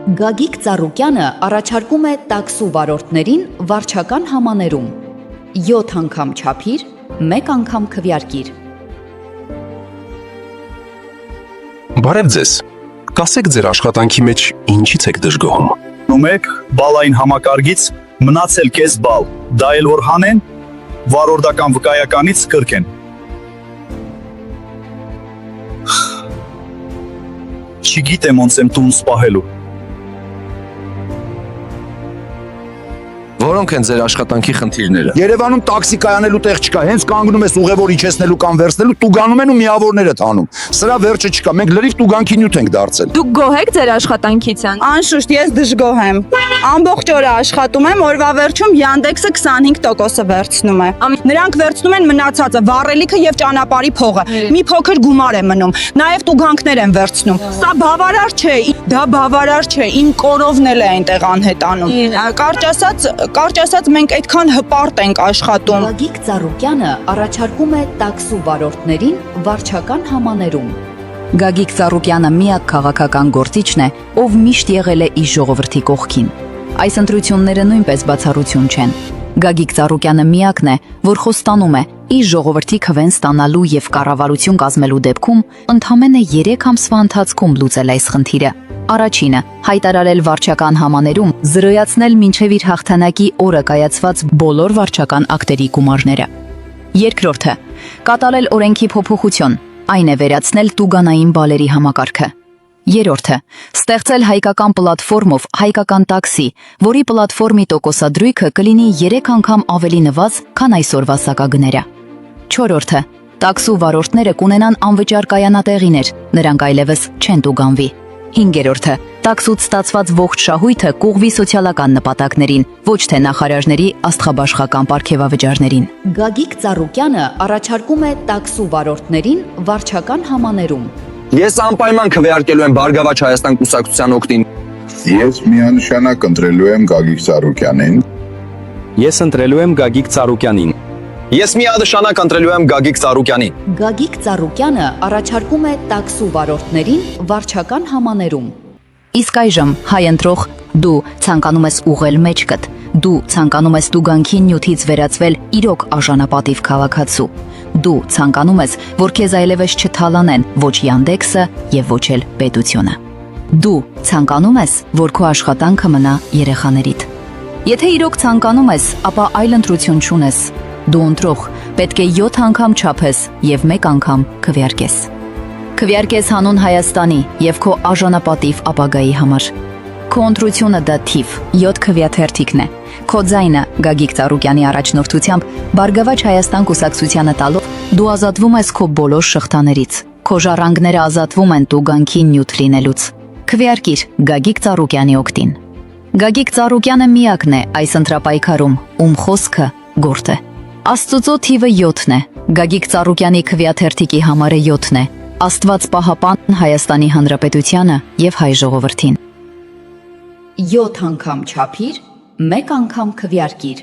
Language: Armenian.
Գագիկ Ծառուկյանը առաջարկում է տաքսու վարորդներին վարչական համաներում 7 անգամ չափիր, 1 անգամ քվեարկիր։ Բարև ձեզ, կասեք ձեր աշխատանքի մեջ ինչից եք դժգոհում։ Նոմեք բալային համակարգից մնացել կես բալ, դա էլ որ հանեն, վարորդական վկայականից կրկեն։ Չգիտեմ ոնց եմ տուն սպահելու։ Որոնք են ձեր աշխատանքի խնդիրները։ Երևանում տաքսի կայանելու տեղ չկա, հենց կանգնում ես ուղևոր իջեցնելու կամ վերցնելու, տուգանում են ու միավորները տանում։ Սրա վերջը չկա, մենք լրիվ տուգանքի նյութ ենք դարձել։ Դուք գոհ եք ձեր աշխատանքից։ Անշուշտ ես դժգոհ եմ։ Ամբողջ օրը աշխատում եմ, օրվա վերջում Yandex-ը 25%-ը վերցնում է։ Նրանք վերցնում են մնացածը, վառելիքը եւ ճանապարհի փողը։ Մի փոքր գումար է մնում։ Նաեւ տուգանքներ են վերցնում։ Սա բավարար չէ, դա բավարար չէ։ Իմ կորովն էլ է այնտեղ անհետանում։ Կարճ ասած մենք այդքան հպարտ ենք աշխատում։ Գագիկ Ծառուկյանը առաջարկում է տաքսու վարորդներին վարչական համաներում։ Գագիկ Ծառուկյանը միակ քաղաքական գործիչն է, ով միշտ եղել է իր ժողովրդի կողքին։ Այս ընտրությունները նույնպես բացառություն չեն։ Գագիկ Ծառուկյանը միակն է, որ խոստանում է իր ժողովրդի քվեն ստանալու եւ կառավարություն կազմելու դեպքում ընդամենը 3 ամսվա ընթացքում լուծել այս խնդիրը։ Առաջինը հայտարարել վարչական համաներում զրոյացնել մինչև իր հաղթանակի օրը կայացված բոլոր վարչական ակտերի գումարները։ Երկրորդը կատարել օրենքի փոփոխություն, այն է վերացնել տուգանային բալերի համակարգը։ Երրորդը ստեղծել հայկական պլատֆորմով հայկական տաքսի, որի պլատֆորմի տոկոսադրույքը կլինի 3 անգամ ավելի նվազ, քան այսօրվա սակագները։ Չորրորդը տաքսու վարորդները կունենան անվճար կայանատեղիներ, նրանք այլևս չեն տուգանվի։ Հինգերորդը տաքսուց ստացված ողջ շահույթը կուղղվի սոցիալական նպատակներին, ոչ թե նախարարների աստղաբաշխական պարգևավճարներին։ Գագիկ Ծառուկյանը առաջարկում է տաքսու վարորդներին վարչական համաներում։ Ես անպայման քվեարկելու եմ Բարգավաճ Հայաստան կուսակցության օգտին։ Ես միանշանակ ընտրելու եմ Գագիկ Ծառուկյանին։ Ես ընտրելու եմ Գագիկ Ծառուկյանին։ Ես միանշանակ ընտրելու եմ Գագիկ Ծառուկյանին։ Գագիկ Ծառուկյանը առաջարկում է տաքսու վարորդներին վարչական համաներում։ Իսկ այժմ հայ ընտրող դու ցանկանում ես ուղղել մեջքդ, դու ցանկանում ես տուգանքի նյութից վերածվել իրոք արժանապատիվ քաղաքացու։ Դու ցանկանում ես, որ քեզ այլևս չթալանեն ոչ Yandex-ը եւ ոչ էլ պետությունը։ Դու ցանկանում ես, որ քո աշխատանքը մնա երեխաներիդ։ Եթե իրոք ցանկանում ես, ապա այլ ընտրություն չունես։ Դու ընտրող պետք է 7 անգամ չափես եւ 1 անգամ քվեարկես։ Քվեարկես հանուն Հայաստանի եւ քո արժանապատիվ ապագայի համար։ Քո ընտրությունը դա թիվ 7 քվեաթերթիկն է։ Քո ձայնը Գագիկ Ծառուկյանի առաջնորդությամբ Բարգավաճ Հայաստան կուսակցությանը տալով դու ազատվում ես քո բոլոր շղթաներից։ Քո ժառանգները ազատվում են տուգանքի նյութ լինելուց։ Քվեարկիր Գագիկ Ծառուկյանի օգտին։ Գագիկ Ծառուկյանը միակն է այս ընտրապայքարում, ում խոսքը գործ է։ Աստծո թիվը 7-ն է։ Գագիկ Ծառուկյանի քվեաթերթիկի համարը 7-ն է։ Աստված պահապան Հայաստանի Հանրապետությանը եւ հայ ժողովրդին։ 7 անգամ չափիր, 1 անգամ քվեարկիր։